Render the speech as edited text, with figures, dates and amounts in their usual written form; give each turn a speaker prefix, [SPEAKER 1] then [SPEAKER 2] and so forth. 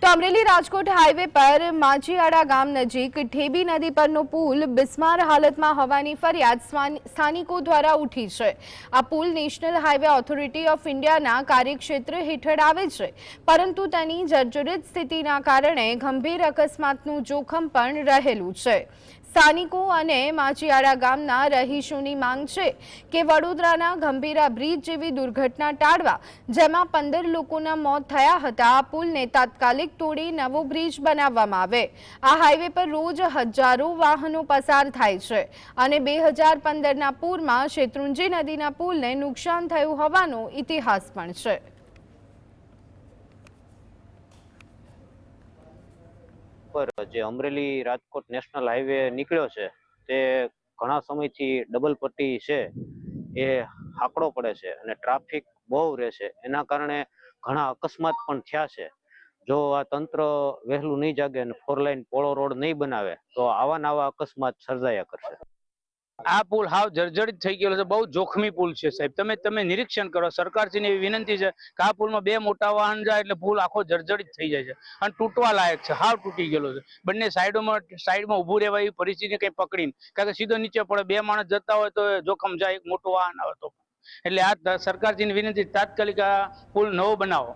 [SPEAKER 1] તો અમરેલી રાજકોટ હાઈવે પર માજીયાડા ગામ નજીક ઠેબી નદી પરનો પુલ બિસ્માર હાલતમાં હોવાની ફરિયાદ સ્થાનિકો દ્વારા ઉઠી છે। આ પુલ નેશનલ હાઈવે ઓથોરિટી ઓફ ઇન્ડિયાના કાર્યક્ષેત્ર હેઠળ આવે છે, પરંતુ તેની જર્જરિત સ્થિતિના કારણે ગંભીર અકસ્માતનું જોખમ પણ રહેલું છે। સ્થાનિકો અને માજીયાડા ગામના રહીશોની માંગ છે કે વડોદરાના ગંભીરા બ્રિજ જેવી દુર્ઘટના ટાળવા, જેમાં 15 લોકોના મોત થયા હતા, આ પુલને તાત્કાલિક તોડી નવો બ્રિજ બનાવવામાં આવે। આ હાઈવે પર રોજ હજારો વાહનો પસાર થાય છે અને 2015ના પૂરમાં શેત્રુંજી નદીના પુલને નુકસાન થયું હોવાનો ઇતિહાસ પણ છે।
[SPEAKER 2] જે અમરેલી રાજકોટ નેશનલ હાઈવે નીકળ્યો છે તે ઘણા સમયથી ડબલ પટ્ટી છે એ હાંકડો પડે છે અને ટ્રાફિક બહુ રહે છે। એના કારણે ઘણા અકસ્માત પણ થયા છે। જો આ તંત્ર વહેલું નહીં જાગે અને 4 લાઈન પોળો રોડ નહીં બનાવે તો આવા નવા અકસ્માત સર્જાયા કરશે।
[SPEAKER 3] આ પુલ હાવ જર્જરિત થઈ ગયેલો છે, બહુ જોખમી પુલ છે સાહેબ। તમે નિરીક્ષણ કરો, સરકારશ્રીને એવી વિનંતી છે કે આ પુલમાં 2 મોટા વાહન જાય એટલે પુલ આખો જર્જરિત થઈ જાય છે અને તૂટવા લાયક છે, હાવ તૂટી ગયેલો છે। બંને સાઈડમાં ઊભું રહેવા એવી પરિસ્થિતિ કંઈ પકડીને, કારણ કે સીધો નીચે પડે, 2 માણસ જતા હોય તો જોખમ જાય, એક મોટું વાહન આવે તો। એટલે આ સરકારશ્રીની વિનંતી, તાત્કાલિક આ પુલ નવો બનાવો।